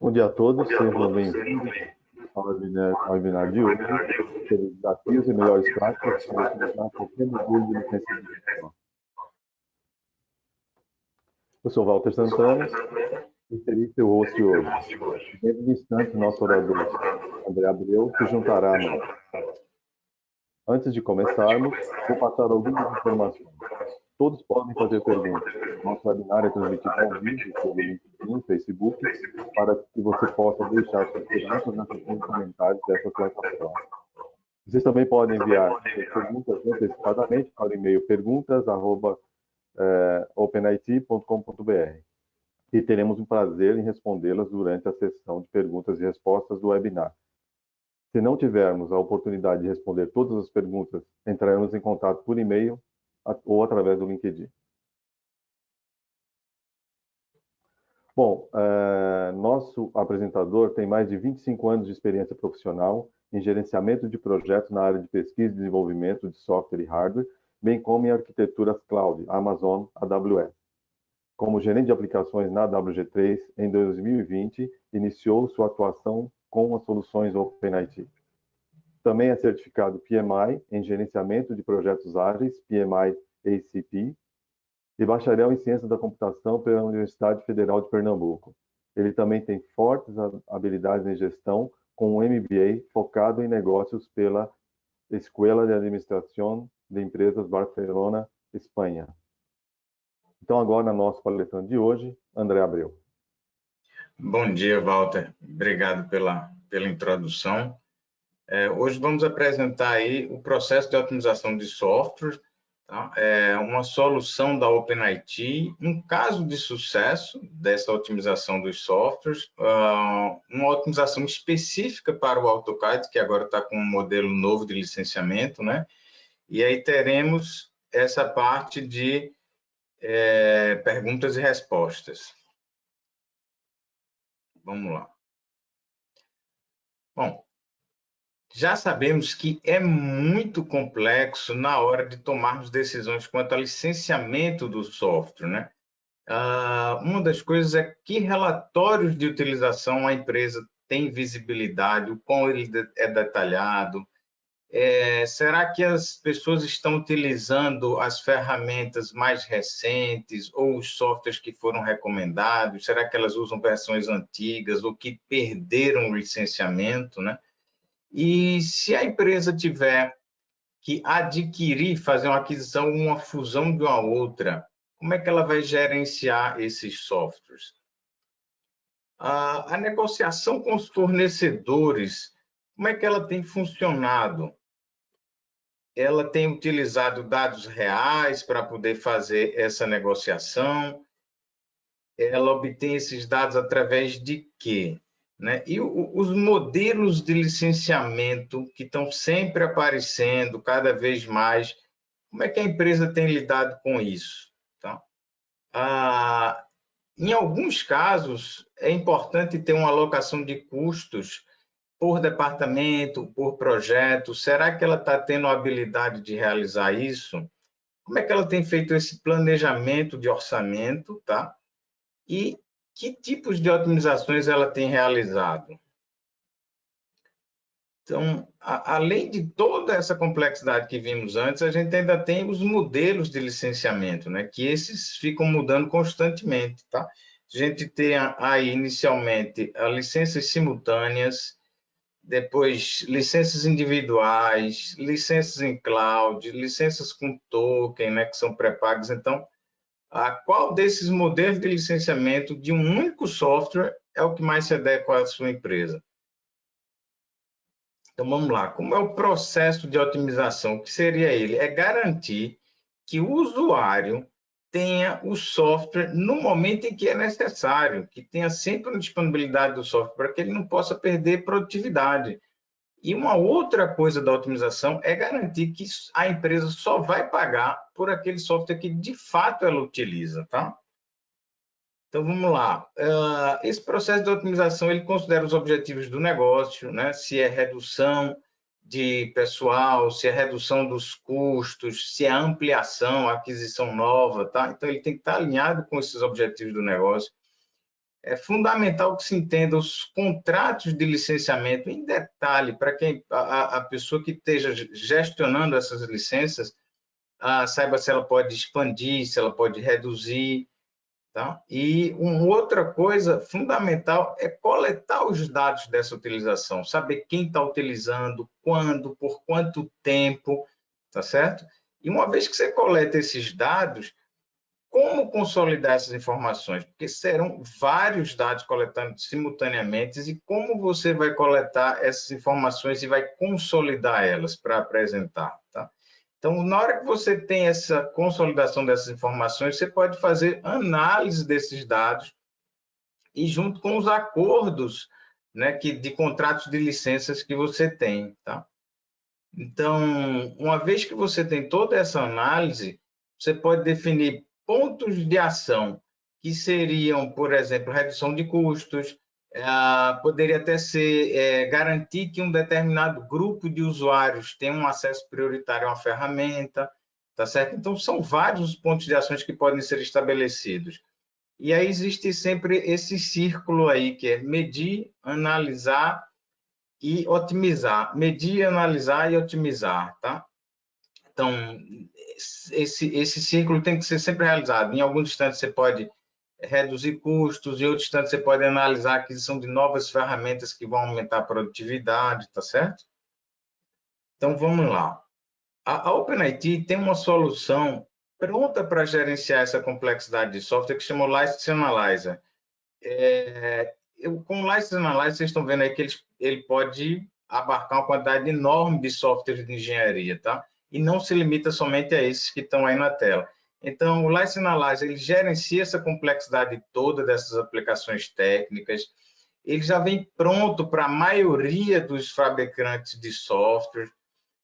Bom dia a todos, sejam bem-vindos ao webinar de hoje sobre desafios e melhores práticas para utilizar qualquer modelo de licenciamento. Eu sou Walter Santana e serei seu host hoje. Dentro de instante, nosso orador, André Abreu, se juntará a nós. Antes de começarmos, vou passar algumas informações. Todos podem fazer perguntas. Nosso webinar é transmitido ao vivo pelo LinkedIn, Facebook, para que você possa deixar suas perguntas na seção de comentários dessa plataforma. Vocês também podem enviar suas perguntas antecipadamente para o e-mail perguntas@openit.com.br e teremos um prazer em respondê-las durante a sessão de perguntas e respostas do webinar. Se não tivermos a oportunidade de responder todas as perguntas, entraremos em contato por e-mail ou através do LinkedIn. Bom, nosso apresentador tem mais de 25 anos de experiência profissional em gerenciamento de projetos na área de pesquisa e desenvolvimento de software e hardware, bem como em arquiteturas cloud, Amazon, AWS. Como gerente de aplicações na WG3, em 2020, iniciou sua atuação com as soluções OpenIT. Também é certificado PMI em gerenciamento de projetos ágeis, PMI ACP, e bacharel em ciências da computação pela Universidade Federal de Pernambuco. Ele também tem fortes habilidades em gestão, com um MBA focado em negócios pela Escuela de Administración de Empresas Barcelona, Espanha. Então, agora, nosso palestrante de hoje, André Abreu. Bom dia, Walter. Obrigado pela introdução. Hoje vamos apresentar aí o processo de otimização de software, tá? Uma solução da OpenIT, um caso de sucesso dessa otimização dos softwares, uma otimização específica para o AutoCAD, que agora está com um modelo novo de licenciamento, né? E aí teremos essa parte de perguntas e respostas. Vamos lá. Bom, já sabemos que é muito complexo na hora de tomarmos decisões quanto ao licenciamento do software, né? Uma das coisas é que relatórios de utilização a empresa tem visibilidade, o quão ele é detalhado. Será que as pessoas estão utilizando as ferramentas mais recentes ou os softwares que foram recomendados? Será que elas usam versões antigas ou que perderam o licenciamento, né? E se a empresa tiver que adquirir, fazer uma aquisição, uma fusão de uma outra, como é que ela vai gerenciar esses softwares? A negociação com os fornecedores, como é que ela tem funcionado? Ela tem utilizado dados reais para poder fazer essa negociação? Ela obtém esses dados através de quê? Né? E os modelos de licenciamento que estão sempre aparecendo cada vez mais, como é que a empresa tem lidado com isso? Tá? Em alguns casos, é importante ter uma alocação de custos por departamento, por projeto. Será que ela está tendo a habilidade de realizar isso? Como é que ela tem feito esse planejamento de orçamento? Tá? E que tipos de otimizações ela tem realizado? Então, além de toda essa complexidade que vimos antes, a gente ainda tem os modelos de licenciamento, né? Que esses ficam mudando constantemente, tá? A gente tem aí, inicialmente, as licenças simultâneas, depois licenças individuais, licenças em cloud, licenças com token, né? Que são pré-pagos. Então, qual desses modelos de licenciamento de um único software é o que mais se adequa à sua empresa? Então, vamos lá. Como é o processo de otimização? O que seria ele? É garantir que o usuário tenha o software no momento em que é necessário, que tenha sempre uma disponibilidade do software, para que ele não possa perder produtividade. E uma outra coisa da otimização é garantir que a empresa só vai pagar por aquele software que de fato ela utiliza, tá? Então, vamos lá. Esse processo de otimização, ele considera os objetivos do negócio, né? Se é redução de pessoal, se é redução dos custos, se é ampliação, aquisição nova, tá? Então, ele tem que estar alinhado com esses objetivos do negócio. é fundamental que se entenda os contratos de licenciamento em detalhe, para quem a pessoa que esteja gestionando essas licenças saiba se ela pode expandir, se ela pode reduzir. Tá? E uma outra coisa fundamental é coletar os dados dessa utilização, saber quem está utilizando, quando, por quanto tempo, tá certo? E uma vez que você coleta esses dados, como consolidar essas informações? Porque serão vários dados coletando simultaneamente, e como você vai coletar essas informações e vai consolidar elas para apresentar, tá? Então, na hora que você tem essa consolidação dessas informações, você pode fazer análise desses dados e junto com os acordos, né, de contratos de licenças que você tem, tá? Então, uma vez que você tem toda essa análise, você pode definir pontos de ação que seriam, por exemplo, redução de custos, poderia até ser garantir que um determinado grupo de usuários tenha um acesso prioritário a uma ferramenta, tá certo? Então, são vários os pontos de ações que podem ser estabelecidos. E aí existe sempre esse círculo aí, que é medir, analisar e otimizar. Medir, analisar e otimizar, tá? Então, esse círculo tem que ser sempre realizado. Em alguns instantes você pode reduzir custos, em outros instantes você pode analisar a aquisição de novas ferramentas que vão aumentar a produtividade, tá certo? Então, vamos lá. A OpenIT tem uma solução pronta para gerenciar essa complexidade de software que chama o License Analyzer. Com o License Analyzer, vocês estão vendo aí que ele pode abarcar uma quantidade enorme de softwares de engenharia, tá? E não se limita somente a esses que estão aí na tela. Então, o License Analyzer, ele gerencia essa complexidade toda dessas aplicações técnicas, ele já vem pronto para a maioria dos fabricantes de software,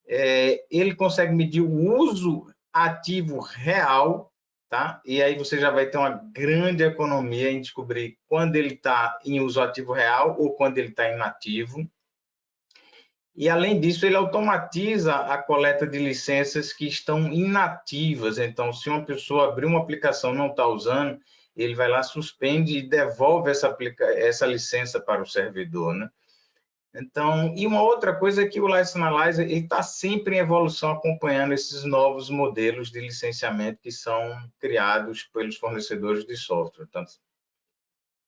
ele consegue medir o uso ativo real, tá? E aí você já vai ter uma grande economia em descobrir quando ele está em uso ativo real ou quando ele está inativo. E, além disso, ele automatiza a coleta de licenças que estão inativas. Então, se uma pessoa abrir uma aplicação e não está usando, ele vai lá, suspende e devolve essa licença para o servidor, né? Então, e uma outra coisa é que o License Analyzer está sempre em evolução, acompanhando esses novos modelos de licenciamento que são criados pelos fornecedores de software.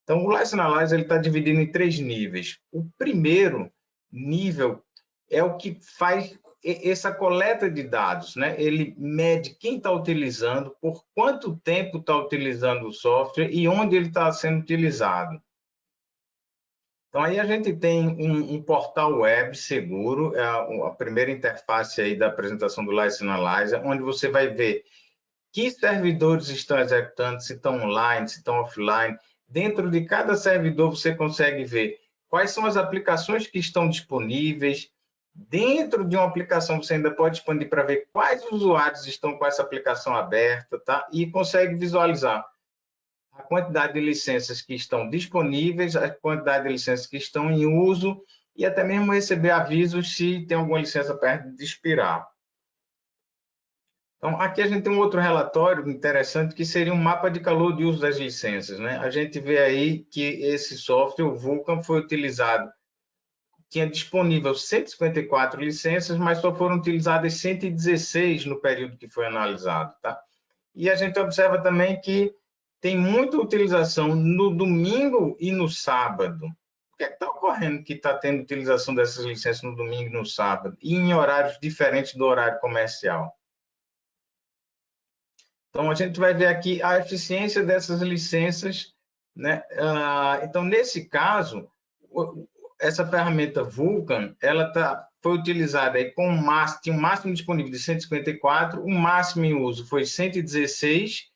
Então, o License Analyzer está dividido em 3 níveis. O primeiro nível é o que faz essa coleta de dados, né? Ele mede quem está utilizando, por quanto tempo está utilizando o software e onde ele está sendo utilizado. Então, aí a gente tem um portal web seguro, a primeira interface aí da apresentação do License Analyzer, onde você vai ver que servidores estão executando, se estão online, se estão offline. Dentro de cada servidor, você consegue ver quais são as aplicações que estão disponíveis. Dentro de uma aplicação, você ainda pode expandir para ver quais usuários estão com essa aplicação aberta, tá? E consegue visualizar a quantidade de licenças que estão disponíveis, a quantidade de licenças que estão em uso e até mesmo receber avisos se tem alguma licença perto de expirar. Então, aqui a gente tem um outro relatório interessante que seria um mapa de calor de uso das licenças, né? A gente vê aí que esse software, o Vulkan, foi utilizado, tinha disponível 154 licenças, mas só foram utilizadas 116 no período que foi analisado, tá? E a gente observa também que tem muita utilização no domingo e no sábado. O que é que está ocorrendo que está tendo utilização dessas licenças no domingo e no sábado, e em horários diferentes do horário comercial? Então, a gente vai ver aqui a eficiência dessas licenças, né? Então, nesse caso, essa ferramenta Vulkan, ela foi utilizada aí tinha um máximo disponível de 154, o máximo em uso foi 116,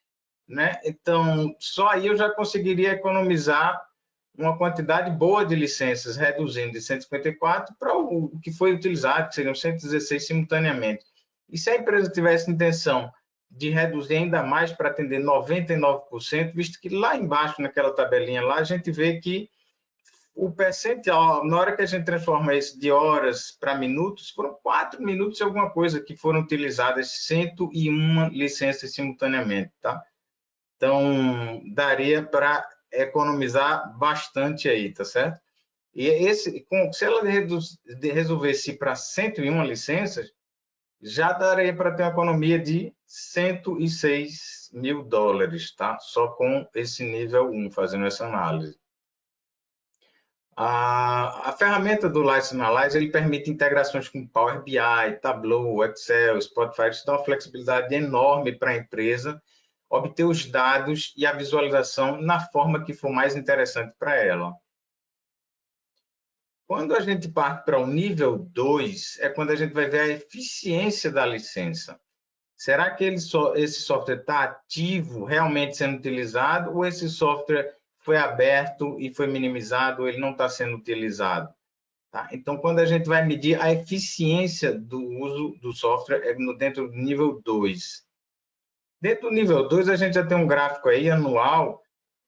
né? Então, só aí eu já conseguiria economizar uma quantidade boa de licenças, reduzindo de 154 para o que foi utilizado, que seriam 116 simultaneamente. E se a empresa tivesse intenção de reduzir ainda mais para atender 99%, visto que lá embaixo, naquela tabelinha lá, a gente vê que o percentual, na hora que a gente transforma isso de horas para minutos, foram 4 minutos e alguma coisa que foram utilizadas 101 licenças simultaneamente, tá? Então, daria para economizar bastante aí, tá certo? E se ela resolvesse ir para 101 licenças, já daria para ter uma economia de 106 mil dólares, tá? Só com esse nível 1, fazendo essa análise. A ferramenta do License Analyzer, ele permite integrações com Power BI, Tableau, Excel, Spotify. Isso dá uma flexibilidade enorme para a empresa obter os dados e a visualização na forma que for mais interessante para ela. Quando a gente parte para o nível 2, é quando a gente vai ver a eficiência da licença. Será que esse software está ativo, realmente sendo utilizado, ou esse software foi aberto e foi minimizado, ou ele não está sendo utilizado? Tá? Então, quando a gente vai medir a eficiência do uso do software, é dentro do nível 2. Dentro do nível 2, a gente já tem um gráfico aí anual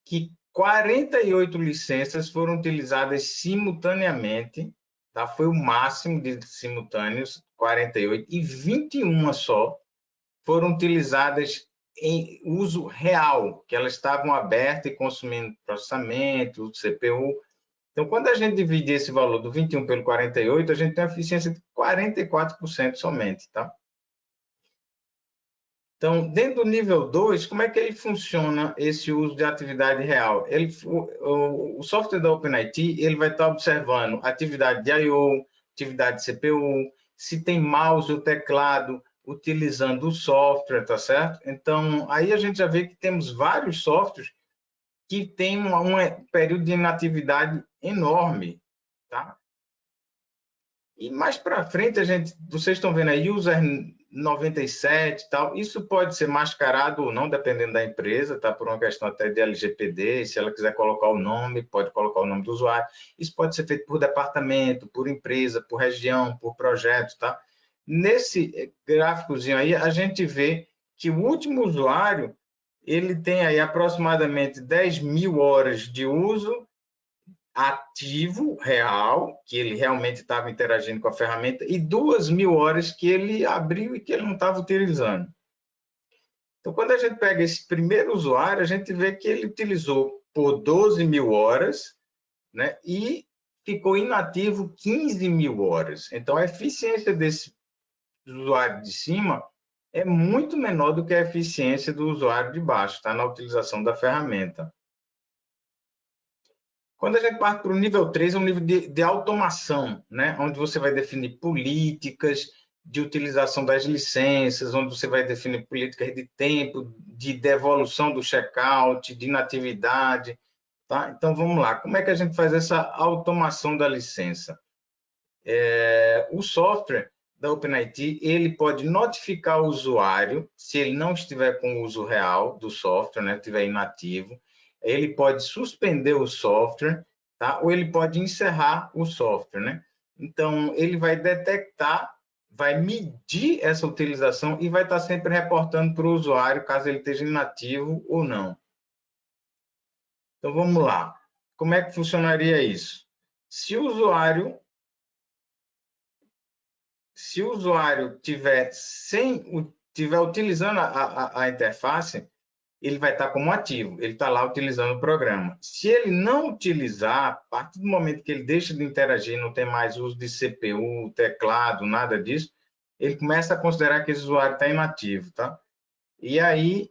que 48 licenças foram utilizadas simultaneamente, tá? Foi o máximo de simultâneos, 48, e 21 só foram utilizadas em uso real, que elas estavam abertas e consumindo processamento, CPU. Então, quando a gente divide esse valor do 21 pelo 48, a gente tem uma eficiência de 44% somente, tá? Então, dentro do nível 2, como é que ele funciona esse uso de atividade real? O software da OpenIT, ele vai estar observando atividade de I/O, atividade de CPU, se tem mouse ou teclado utilizando o software, tá certo? Então, aí a gente já vê que temos vários softwares que têm um período de inatividade enorme, tá? E mais para frente, vocês estão vendo aí, user 97 e tal, isso pode ser mascarado ou não, dependendo da empresa, tá? Por uma questão até de LGPD, se ela quiser colocar o nome, pode colocar o nome do usuário. Isso pode ser feito por departamento, por empresa, por região, por projeto, tá? Nesse gráficozinho aí, a gente vê que o último usuário, ele tem aí aproximadamente 10 mil horas de uso ativo, real, que ele realmente estava interagindo com a ferramenta, e 2.000 horas que ele abriu e que ele não estava utilizando. Então, quando a gente pega esse primeiro usuário, a gente vê que ele utilizou por 12.000 horas, né, e ficou inativo 15.000 horas. Então, a eficiência desse usuário de cima é muito menor do que a eficiência do usuário de baixo, tá, na utilização da ferramenta. Quando a gente parte para o nível 3, é um nível de automação, né? Onde você vai definir políticas de utilização das licenças, onde você vai definir políticas de tempo, de devolução do checkout, de inatividade. Tá? Então, vamos lá. Como é que a gente faz essa automação da licença? O software da OpenIT, ele pode notificar o usuário, se ele não estiver com o uso real do software, né? Estiver inativo. Ele pode suspender o software, tá? Ou ele pode encerrar o software, né? Então, ele vai detectar, vai medir essa utilização e vai estar sempre reportando para o usuário, caso ele esteja inativo ou não. Então, vamos lá. Como é que funcionaria isso? Se o usuário estiver utilizando a interface, ele vai estar como ativo, ele está lá utilizando o programa. Se ele não utilizar, a partir do momento que ele deixa de interagir, não tem mais uso de CPU, teclado, nada disso, ele começa a considerar que esse usuário está inativo, tá? E aí,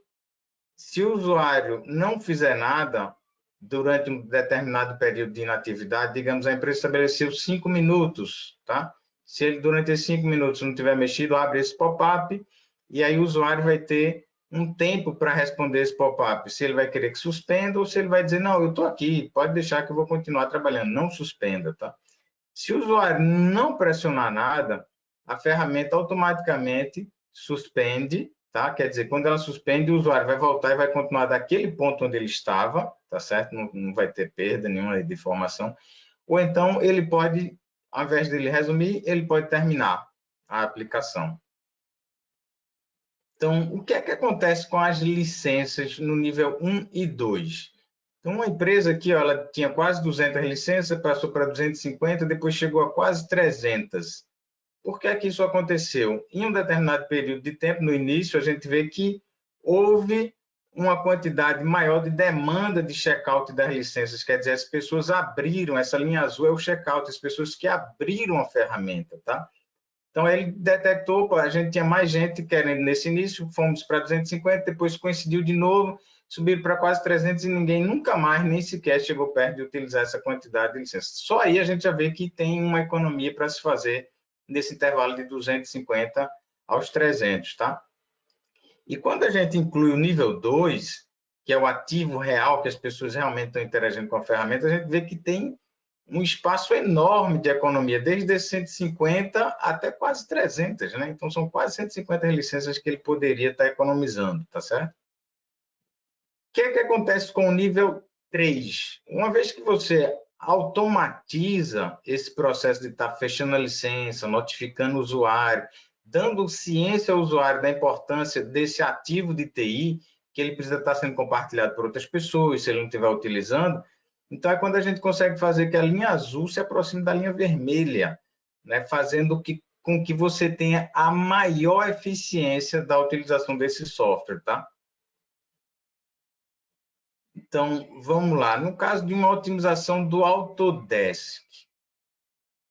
se o usuário não fizer nada durante um determinado período de inatividade, digamos, a empresa estabeleceu 5 minutos, tá? Se ele, durante esses 5 minutos, não tiver mexido, abre esse pop-up e aí o usuário vai ter um tempo para responder esse pop-up, se ele vai querer que suspenda ou se ele vai dizer, não, eu estou aqui, pode deixar que eu vou continuar trabalhando, não suspenda, tá? Se o usuário não pressionar nada, a ferramenta automaticamente suspende, tá? Quer dizer, quando ela suspende, o usuário vai voltar e vai continuar daquele ponto onde ele estava, tá certo? Não vai ter perda nenhuma de informação. Ou então, ele pode, ao invés de ele resumir, ele pode terminar a aplicação. Então, o que é que acontece com as licenças no nível 1 e 2? Então, uma empresa aqui, ó, ela tinha quase 200 licenças, passou para 250, depois chegou a quase 300. Por que é que isso aconteceu? Em um determinado período de tempo, no início, a gente vê que houve uma quantidade maior de demanda de checkout das licenças, quer dizer, as pessoas abriram, essa linha azul é o checkout, as pessoas que abriram a ferramenta, tá? Então, ele detectou, a gente tinha mais gente querendo nesse início, fomos para 250, depois coincidiu de novo, subiram para quase 300 e ninguém nunca mais, nem sequer chegou perto de utilizar essa quantidade de licenças. Só aí a gente já vê que tem uma economia para se fazer nesse intervalo de 250 aos 300, tá? E quando a gente inclui o nível 2, que é o ativo real, que as pessoas realmente estão interagindo com a ferramenta, a gente vê que tem um espaço enorme de economia, desde 150 até quase 300, né? Então, são quase 150 licenças que ele poderia estar economizando, tá certo? O que é que acontece com o nível 3? Uma vez que você automatiza esse processo de estar fechando a licença, notificando o usuário, dando ciência ao usuário da importância desse ativo de TI, que ele precisa estar sendo compartilhado por outras pessoas, se ele não estiver utilizando. Então, é quando a gente consegue fazer que a linha azul se aproxime da linha vermelha, né? Fazendo com que você tenha a maior eficiência da utilização desse software, tá? Então, vamos lá. No caso de uma otimização do Autodesk,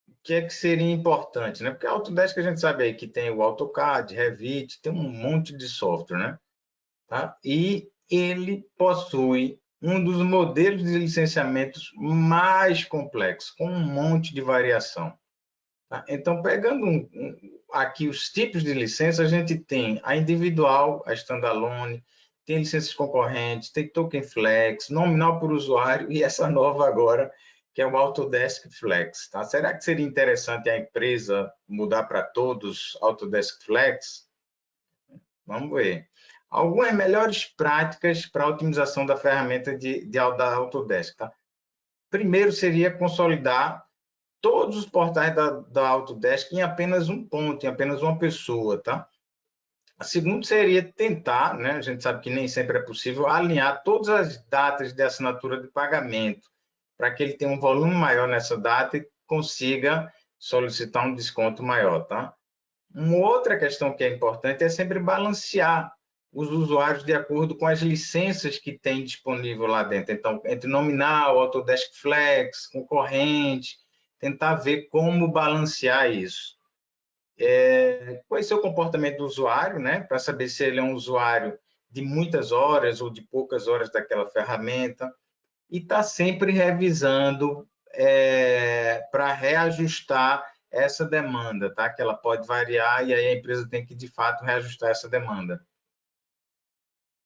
o que é que seria importante, né? Porque a Autodesk a gente sabe aí que tem o AutoCAD, Revit, tem um monte de software, né? Tá? E ele possui um dos modelos de licenciamentos mais complexos, com um monte de variação. Tá? Então, pegando aqui os tipos de licença, a gente tem a individual, a standalone, tem licenças concorrentes, tem token flex, nominal por usuário e essa nova agora, que é o Autodesk Flex. Tá? Será que seria interessante a empresa mudar para todos Autodesk Flex? Vamos ver. Algumas melhores práticas para a otimização da ferramenta da Autodesk. Tá? Primeiro seria consolidar todos os portais da Autodesk em apenas um ponto, em apenas uma pessoa, tá? A segunda seria tentar, né? A gente sabe que nem sempre é possível, alinhar todas as datas de assinatura de pagamento, para que ele tenha um volume maior nessa data e consiga solicitar um desconto maior, tá? Uma outra questão que é importante é sempre balancear os usuários de acordo com as licenças que tem disponível lá dentro. Então, entre nominal, Autodesk Flex, concorrente, tentar ver como balancear isso. Conhecer o comportamento do usuário, né, para saber se ele é um usuário de muitas horas ou de poucas horas daquela ferramenta, e estar sempre revisando para reajustar essa demanda, tá? Que ela pode variar e aí a empresa tem que, de fato, reajustar essa demanda.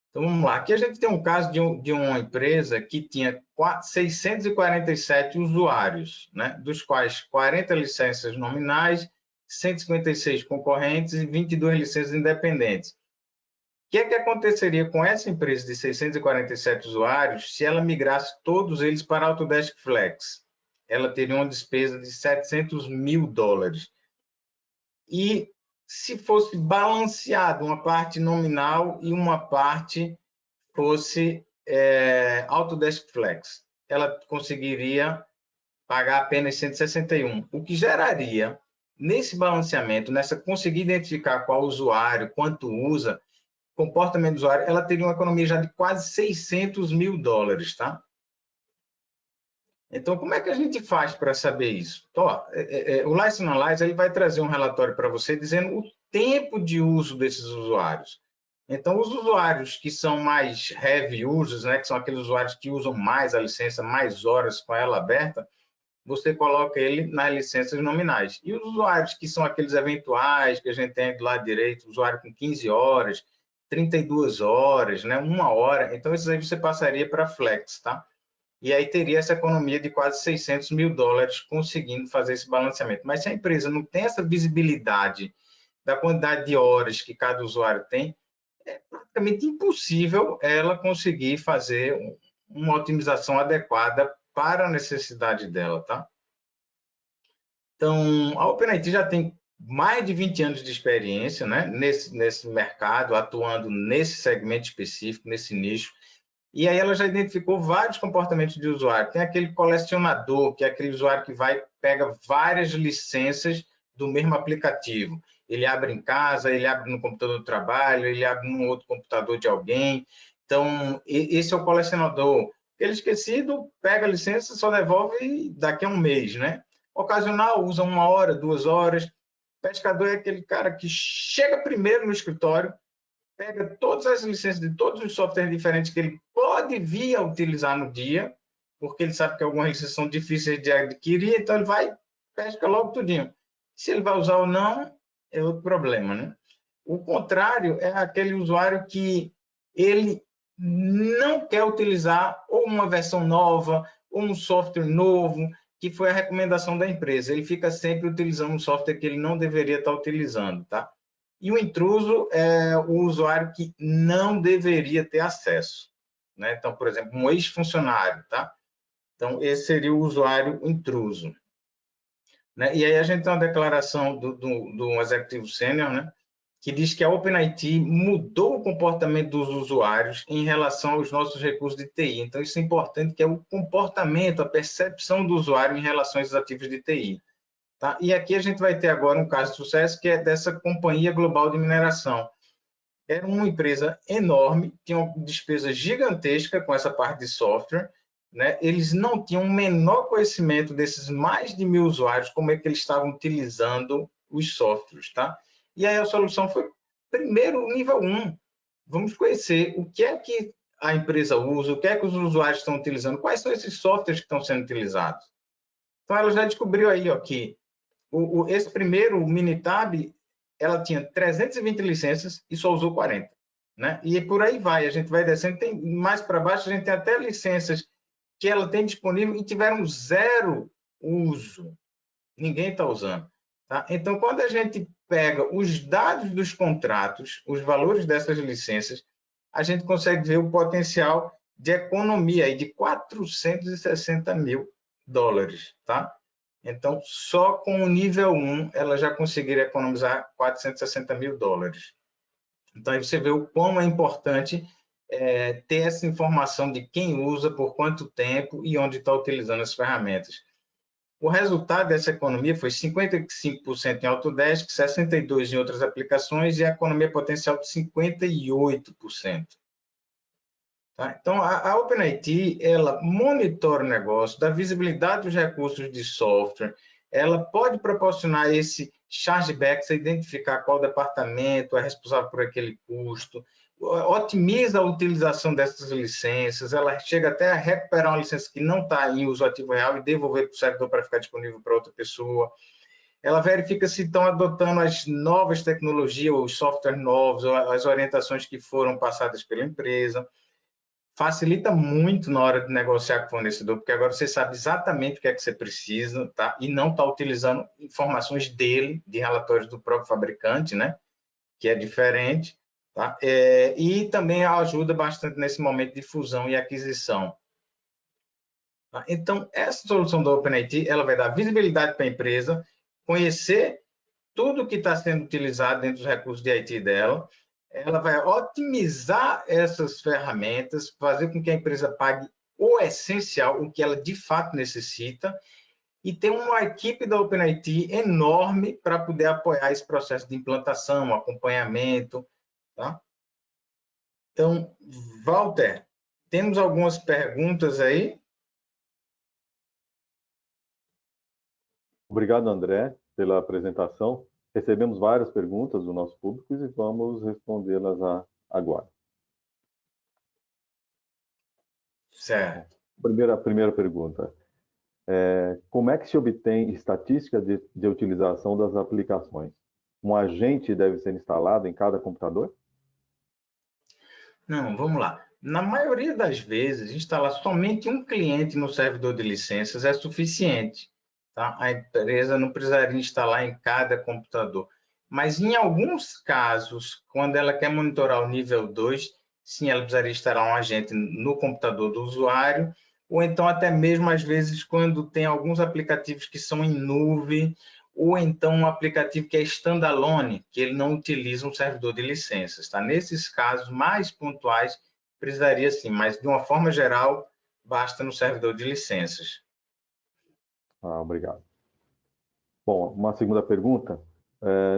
Então, vamos lá. Aqui a gente tem um caso de uma empresa que tinha 647 usuários, né? Dos quais 40 licenças nominais, 156 concorrentes e 22 licenças independentes. O que é que aconteceria com essa empresa de 647 usuários se ela migrasse todos eles para Autodesk Flex? Ela teria uma despesa de $700 mil. E se fosse balanceado uma parte nominal e uma parte fosse Autodesk Flex, ela conseguiria pagar apenas 161, o que geraria, nesse balanceamento, nessa conseguir identificar qual usuário, quanto usa, comportamento do usuário, ela teria uma economia já de quase $600 mil, tá? Então, como é que a gente faz para saber isso? Então, o License Analyze ele vai trazer um relatório para você dizendo o tempo de uso desses usuários. Então, os usuários que são mais heavy users, né, que são aqueles usuários que usam mais a licença, mais horas com ela aberta, você coloca ele nas licenças nominais. E os usuários que são aqueles eventuais, que a gente tem do lado direito, usuário com 15 horas, 32 horas, né, 1 hora, então esses aí você passaria para Flex, tá? E aí teria essa economia de quase $600 mil conseguindo fazer esse balanceamento. Mas se a empresa não tem essa visibilidade da quantidade de horas que cada usuário tem, é praticamente impossível ela conseguir fazer uma otimização adequada para a necessidade dela, tá? Então, a OpenIT já tem mais de 20 anos de experiência, né, nesse mercado, atuando nesse segmento específico, nesse nicho. E aí ela já identificou vários comportamentos de usuário. Tem aquele colecionador, que é aquele usuário que pega várias licenças do mesmo aplicativo. Ele abre em casa, ele abre no computador do trabalho, ele abre num outro computador de alguém. Então, esse é o colecionador. Aquele esquecido, pega a licença, só devolve daqui a um mês, né? Ocasional, usa 1 hora, 2 horas. Pescador é aquele cara que chega primeiro no escritório, pega todas as licenças de todos os softwares diferentes que ele pode vir a utilizar no dia, porque ele sabe que algumas licenças são difíceis de adquirir, então ele vai, pesca logo tudinho. Se ele vai usar ou não, é outro problema, né? O contrário é aquele usuário que ele não quer utilizar ou uma versão nova, ou um software novo, que foi a recomendação da empresa. Ele fica sempre utilizando um software que ele não deveria estar utilizando, tá? E o intruso é o usuário que não deveria ter acesso, né? Então, por exemplo, um ex-funcionário, tá? Então, esse seria o usuário intruso, né? E aí a gente tem uma declaração do executivo sênior, né? Que diz que a OpenIT mudou o comportamento dos usuários em relação aos nossos recursos de TI. Então, isso é importante, que é o comportamento, a percepção do usuário em relação aos ativos de TI. Tá? E aqui a gente vai ter agora um caso de sucesso, que é dessa companhia global de mineração. Era uma empresa enorme, tinha uma despesa gigantesca com essa parte de software, né? Eles não tinham o menor conhecimento desses mais de 1.000 usuários, como é que eles estavam utilizando os softwares, tá? E aí a solução foi, primeiro, nível 1. Vamos conhecer o que é que a empresa usa, o que é que os usuários estão utilizando, quais são esses softwares que estão sendo utilizados. Então, ela já descobriu aí ó, que esse primeiro Minitab, ela tinha 320 licenças e só usou 40. Né? E por aí vai, a gente vai descendo, tem mais para baixo, a gente tem até licenças que ela tem disponível e tiveram 0 uso. Ninguém está usando. Tá? Então, quando a gente pega os dados dos contratos, os valores dessas licenças, a gente consegue ver o potencial de economia aí de 460 mil dólares. Tá? Então, só com o nível 1, ela já conseguiria economizar 460 mil dólares. Então, aí você vê o quão é importante ter essa informação de quem usa, por quanto tempo e onde está utilizando as ferramentas. O resultado dessa economia foi 55% em Autodesk, 62% em outras aplicações e a economia potencial de 58%. Tá? Então, a OpenIT, ela monitora o negócio, dá visibilidade dos recursos de software, ela pode proporcionar esse chargeback, você identificar qual departamento é responsável por aquele custo, otimiza a utilização dessas licenças, ela chega até a recuperar uma licença que não está em uso ativo real e devolver para o servidor para ficar disponível para outra pessoa. Ela verifica se estão adotando as novas tecnologias, os softwares novos, ou as orientações que foram passadas pela empresa. Facilita muito na hora de negociar com o fornecedor, porque agora você sabe exatamente o que é que você precisa, tá? E não está utilizando informações dele, de relatórios do próprio fabricante, né? Que é diferente, tá? E também ajuda bastante nesse momento de fusão e aquisição. Tá? Então, essa solução da OpenIT, ela vai dar visibilidade para a empresa, conhecer tudo que está sendo utilizado dentro dos recursos de IT dela, ela vai otimizar essas ferramentas, fazer com que a empresa pague o essencial, o que ela de fato necessita, e ter uma equipe da OpenIT enorme para poder apoiar esse processo de implantação, acompanhamento. Tá? Então, Walter, temos algumas perguntas aí? Obrigado, André, pela apresentação. Recebemos várias perguntas do nosso público e vamos respondê-las agora. Certo. Primeira pergunta. Como é que se obtém estatística de utilização das aplicações? Um agente deve ser instalado em cada computador? Não, vamos lá. Na maioria das vezes, instalar somente um cliente no servidor de licenças é suficiente. Tá? A empresa não precisaria instalar em cada computador. Mas em alguns casos, quando ela quer monitorar o nível 2, sim, ela precisaria instalar um agente no computador do usuário, ou então até mesmo, às vezes, quando tem alguns aplicativos que são em nuvem, ou então um aplicativo que é standalone, que ele não utiliza um servidor de licenças. Tá? Nesses casos mais pontuais, precisaria sim, mas de uma forma geral, basta no servidor de licenças. Obrigado. Bom, uma segunda pergunta.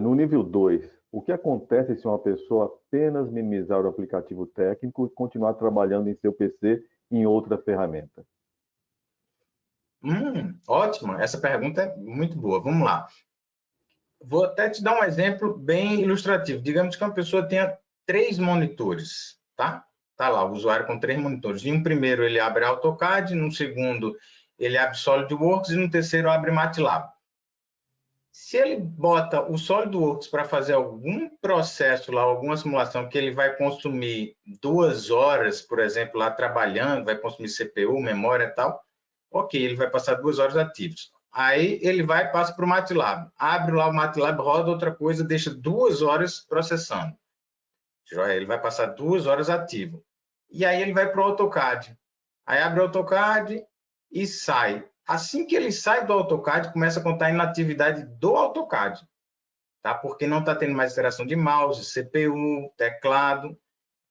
No nível 2, O que acontece se uma pessoa apenas minimizar o aplicativo técnico e continuar trabalhando em seu PC em outra ferramenta? Ótimo, essa pergunta é muito boa. Vamos lá. Vou até te dar um exemplo bem ilustrativo. Digamos que uma pessoa tenha 3 monitores, tá? Tá lá, o usuário com 3 monitores. Em um primeiro ele abre AutoCAD, no segundo ele abre SolidWorks e no terceiro abre MATLAB. Se ele bota o SolidWorks para fazer algum processo lá, alguma simulação que ele vai consumir 2 horas, por exemplo, lá trabalhando, vai consumir CPU, memória e tal, ok, ele vai passar 2 horas ativos. Aí ele vai e passa para o MATLAB. Abre lá o MATLAB, roda outra coisa, deixa 2 horas processando. Ele vai passar 2 horas ativo. E aí ele vai para o AutoCAD. Aí abre o AutoCAD e sai. Assim que ele sai do AutoCAD, começa a contar a inatividade do AutoCAD, tá? Porque não está tendo mais interação de mouse, CPU, teclado.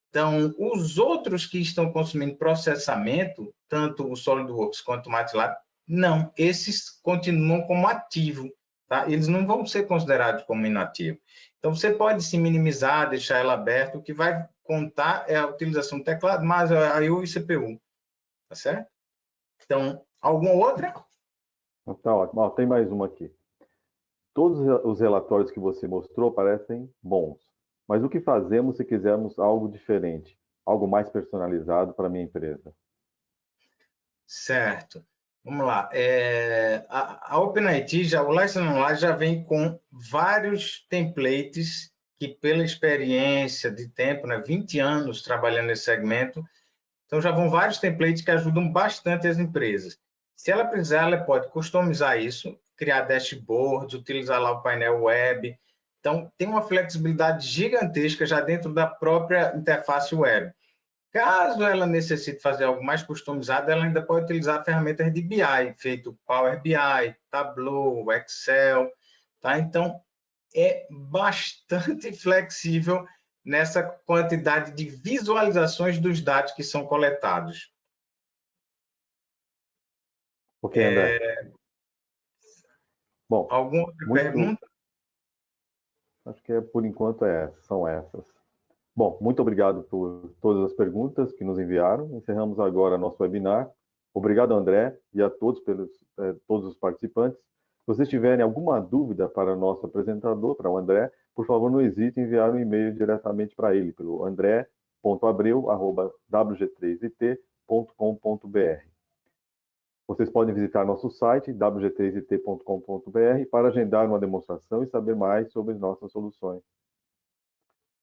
Então, os outros que estão consumindo processamento, tanto o SolidWorks quanto o MATLAB, não, esses continuam como ativo, tá? Eles não vão ser considerados como inativo. Então, você pode se minimizar, deixar ela aberta, o que vai contar é a utilização do teclado, mais a I/O e CPU, tá certo? Então, alguma outra? Tá ótimo. Tem mais uma aqui. Todos os relatórios que você mostrou parecem bons, mas o que fazemos se quisermos algo diferente, algo mais personalizado para a minha empresa? Certo. Vamos lá. A OpenIT, o License Online já vem com vários templates que, pela experiência de tempo, né, 20 anos trabalhando nesse segmento, então já vão vários templates que ajudam bastante as empresas. Se ela precisar, ela pode customizar isso, criar dashboards, utilizar lá o painel web. Então, tem uma flexibilidade gigantesca já dentro da própria interface web. Caso ela necessite fazer algo mais customizado, ela ainda pode utilizar ferramentas de BI, feito Power BI, Tableau, Excel, tá? Então, é bastante flexível nessa quantidade de visualizações dos dados que são coletados. Ok, André. Bom, Alguma outra muito. pergunta? Acho que por enquanto são essas. Bom, muito obrigado por todas as perguntas que nos enviaram. Encerramos agora nosso webinar. Obrigado, André, e a todos todos os participantes. Se vocês tiverem alguma dúvida para o nosso apresentador, para o André, por favor, não hesite em enviar um e-mail diretamente para ele, pelo andré.abreu@wg3it.com.br. Vocês podem visitar nosso site, wg3it.com.br, para agendar uma demonstração e saber mais sobre nossas soluções.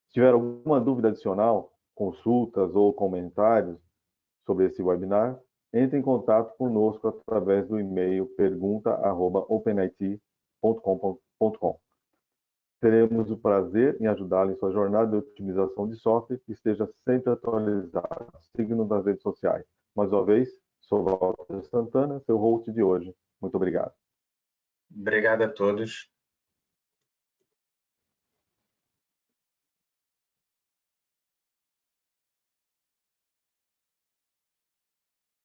Se tiver alguma dúvida adicional, consultas ou comentários sobre esse webinar, entre em contato conosco através do e-mail pergunta@openit.com.br. Teremos o prazer em ajudá-lo em sua jornada de otimização de software que esteja sempre atualizado. Siga-nos nas redes sociais. Mais uma vez, sou Walter Santana, seu host de hoje. Muito obrigado. Obrigado a todos.